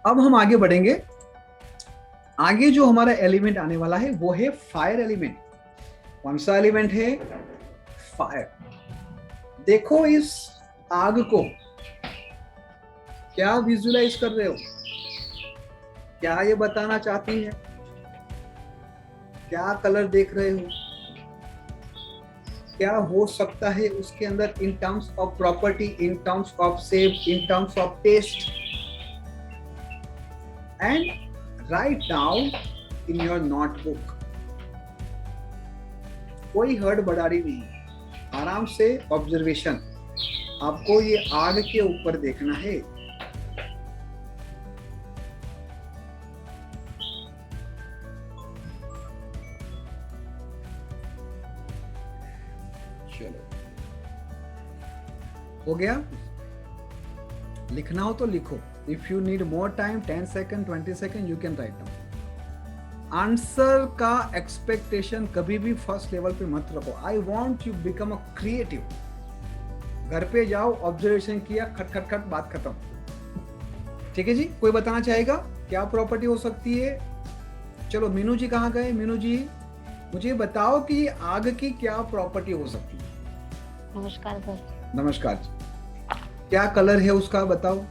अब हम आगे बढ़ेंगे। आगे जो हमारा एलिमेंट आने वाला है वो है फायर एलिमेंट। कौन सा एलिमेंट है? फायर। देखो इस आग को, क्या विजुलाइज कर रहे हो? क्या ये बताना चाहती है? क्या कलर देख रहे हो? क्या हो सकता है उसके अंदर in terms of property, in terms of shape, in terms of taste? And write down in your notebook. कोई हड़बड़ाई नहीं, आराम से ऑब्जर्वेशन। आपको ये आग के ऊपर देखना है। चलो, हो गया? लिखना हो तो लिखो। If you need more time, 10 second, 20 second, you can write down. Answer का एक्सपेक्टेशन कभी भी फर्स्ट लेवल पे मत रखो। I want you become a creative. घर पे जाओ, ऑब्जर्वेशन किया, खट खट खट, बात खत्म। ठीक है जी? कोई बताना चाहेगा क्या प्रॉपर्टी हो सकती है? चलो, मीनू जी कहाँ गए? मीनू जी, मुझे बताओ कि आग की क्या प्रॉपर्टी हो सकती है? नमस्कार सर। नमस्कार जी। क्या कलर है उसका, बताओ।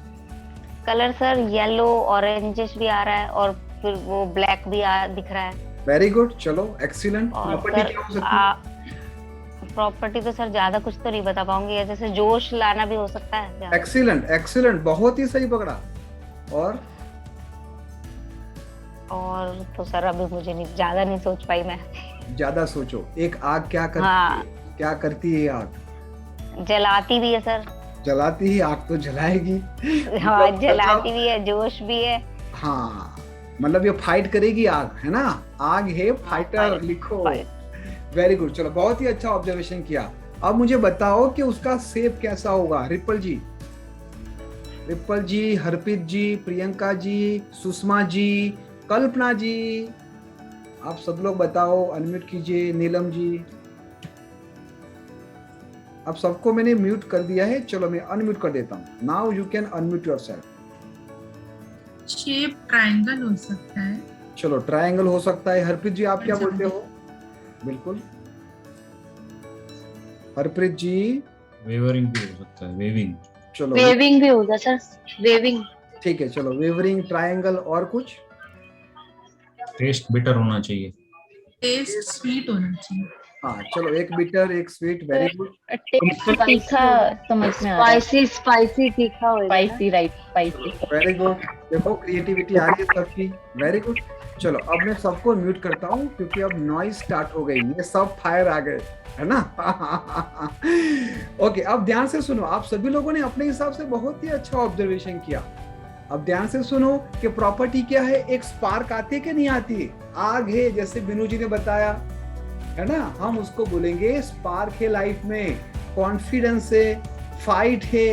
कलर सर येलो ऑरेंजिश भी आ रहा है और फिर वो ब्लैक भी दिख रहा है। वेरी गुड, चलो एक्सीलेंट। और प्रॉपर्टी सर क्या हो सकती है? प्रॉपर्टी तो सर ज्यादा कुछ तो नहीं बता पाऊंगी, जैसे जोश लाना भी हो सकता है। एक्सीलेंट एक्सीलेंट, बहुत ही सही पकड़ा। और तो सर अभी मुझे नहीं, ज्यादा नहीं सोच पाई मैं। ज्यादा सोचो। एक आग क्या करती हाँ, है? क्या करती है आग? जलाती भी है सर। जलाती ही, आग तो जलाएगी। हाँ, मतलब जलाती भी है, जोश भी है। हाँ, मतलब ये फाइट करेगी आग, है ना? आग है हाँ, फाइटर, लिखो। फाइट। वेरी गुड, चलो बहुत ही अच्छा ऑब्जर्वेशन किया। अब मुझे बताओ कि उसका शेप कैसा होगा? रिपल जी, रिपल जी, हरप्रीत जी, प्रियंका जी, सुषमा जी, कल्पना जी, आप सब लोग बताओ, अनम्यूट कीजिए। नीलम जी, अब सबको मैंने म्यूट कर दिया है। चलो मैं अनम्यूट कर देता हूँ। Now you can unmute yourself. Shape triangle हो सकता है। चलो, ट्रायंगल हो सकता है। हरप्रीत जी, आप क्या अच्छा। बोलते हो? बिल्कुल, हरप्रीत जी। वेवरिंग भी हो सकता है, वेविंग। चलो, वेविंग भी होगा सर, वेविंग। ठीक है, चलो वेवरिंग, ट्रायंगल, और कुछ? टेस्ट बेटर होना चाहिए। टेस्ट स्वीट होना चाहिए। हाँ, चलो, एक बिटर, एक स्वीट, वेरी गुड। टेस्ट तीखा समझ में आ रहा है। स्पाइसी स्पाइसी तीखा होगा ना। Spicy, right, spicy. Very good, देखो क्रिएटिविटी आ रही है सबकी। Very good. चलो, अब मैं सबको म्यूट करता हूँ क्योंकि अब नॉइज स्टार्ट हो गई, ये सब फायर आ गए, है ना? ओके, अब ध्यान से सुनो। आप सभी लोगों ने अपने हिसाब से बहुत ही अच्छा ऑब्जर्वेशन किया। अब ध्यान से सुनो कि प्रॉपर्टी क्या है। एक स्पार्क आती है कि नहीं आती? आग है, जैसे बिनू जी ने बताया, है ना? हम उसको बोलेंगे स्पार्क है लाइफ में, कॉन्फिडेंस है, फाइट है,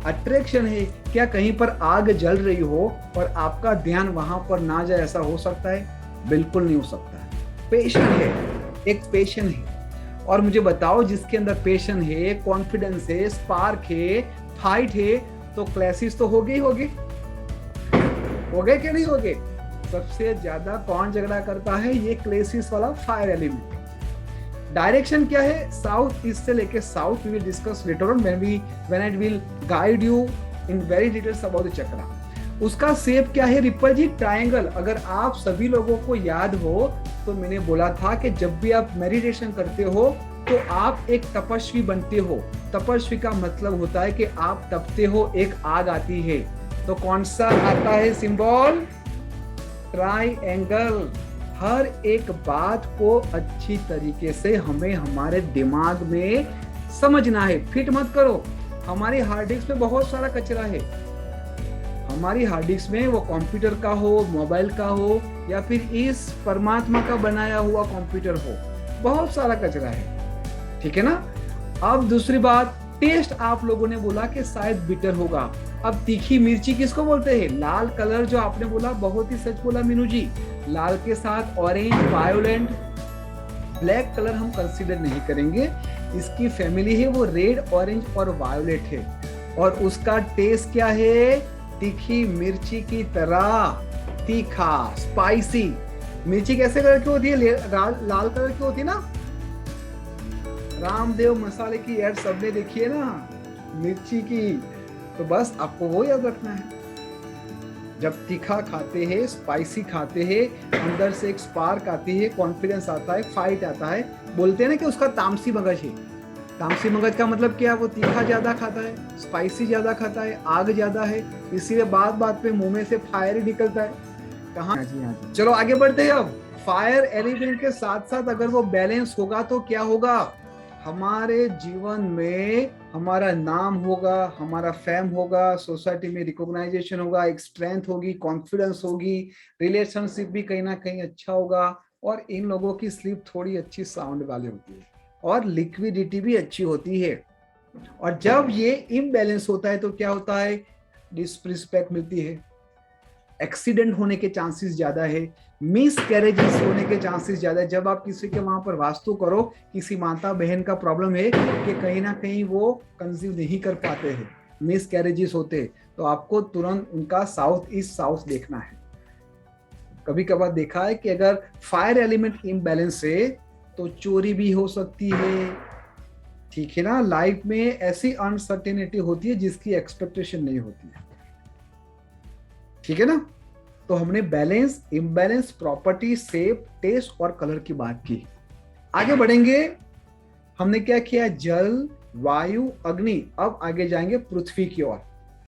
अट्रैक्शन है। क्या कहीं पर आग जल रही हो और आपका ध्यान वहां पर ना जाए, ऐसा हो सकता है? बिल्कुल नहीं हो सकता है। पैशन है, एक पैशन है। और मुझे बताओ, जिसके अंदर पैशन है, कॉन्फिडेंस है, स्पार्क है, फाइट है, तो क्लासेस तो हो गए कि नहीं हो गए? सबसे ज्यादा कौन झगड़ा करता है? ये क्लेसिस वाला फायर एलिमेंट। डायरेक्शन क्या है? साउथ ईस्ट से लेके south. We will discuss later on when I will guide you in very details about the chakra. उसका शेप क्या है? रिपल जी, ट्रायंगल। अगर आप सभी लोगों को याद हो तो मैंने बोला था कि जब भी आप मेडिटेशन करते हो तो आप एक तपस्वी बनते हो। तपस्वी का मतलब होता है कि आप तपते हो, एक आग आती है। तो कौन सा आता है सिंबल? ट्रायंगल। हर एक बात को अच्छी तरीके से हमें हमारे दिमाग में समझना है। फिट मत करो। हमारी हार्ड डिस्क में बहुत सारा कचरा है। हमारी हार्ड डिस्क में वो कंप्यूटर का हो, मोबाइल का हो, या फिर इस परमात्मा का बनाया हुआ कंप्यूटर हो, बहुत सारा कचरा है। ठीक है ना? अब दूसरी बात, टेस्ट आप लोगों ने बोला कि शायद बिटर होगा। अब तीखी मिर्ची किसको बोलते हैं? लाल कलर जो आपने बोला, बहुत ही सच बोला मीनू जी। लाल के साथ ऑरेंज, वायोलेट, ब्लैक कलर हम कंसीडर नहीं करेंगे। इसकी फैमिली है वो रेड, ऑरेंज और वायोलेट है। और उसका टेस्ट क्या है? तीखी मिर्ची की तरह तीखा, स्पाइसी। मिर्ची कैसे कलर की होती है? लाल कलर की होती है ना। रामदेव मसाले की एड सबने देखी है ना, मिर्ची की। तो बस आपको वो याद रखना है, जब तीखा खाते हैं, स्पाइसी खाते हैं, अंदर से एक स्पार्क आती है, कॉन्फिडेंस आता है, फाइट आता है। बोलते हैं ना कि उसका तामसी मगज है। तामसी मगज का मतलब क्या? वो तीखा ज्यादा खाता है, स्पाइसी ज्यादा खाता है, आग ज्यादा है, इसीलिए बात बात पे मुंह में से फायर ही निकलता है। कहाँ जी? हाँ जी, चलो आगे बढ़ते हैं। अब फायर एलिमेंट के साथ साथ अगर वो बैलेंस होगा तो क्या होगा? हमारे जीवन में हमारा नाम होगा, हमारा फेम होगा, सोसाइटी में रिकॉग्नाइजेशन होगा, एक स्ट्रेंथ होगी, कॉन्फिडेंस होगी, रिलेशनशिप भी कहीं ना कहीं अच्छा होगा, और इन लोगों की स्लीप थोड़ी अच्छी साउंड वाली होती है, और लिक्विडिटी भी अच्छी होती है। और जब ये इम्बैलेंस होता है तो क्या होता है? डिसरिस्पेक्ट मिलती है, एक्सीडेंट होने के चांसेस ज्यादा है, मिस कैरेजेस होने के चांसेस ज्यादा है। जब आप किसी के वहां पर वास्तु करो, किसी माता बहन का प्रॉब्लम है कि कहीं ना कहीं वो कंसीव नहीं कर पाते हैं, मिस कैरेजेस होते, तो आपको तुरंत उनका साउथ ईस्ट साउथ देखना है। कभी कभार देखा है कि अगर फायर एलिमेंट इम्बैलेंस है तो चोरी भी हो सकती है, ठीक है ना। लाइफ में ऐसी अनसर्टेनिटी होती है जिसकी एक्सपेक्टेशन नहीं होती है, ठीक है ना। तो हमने balance, imbalance, property, shape, taste और कलर की बात की। आगे बढ़ेंगे। हमने क्या किया? जल, वायु, अग्नि। अब आगे जाएंगे पृथ्वी की ओर।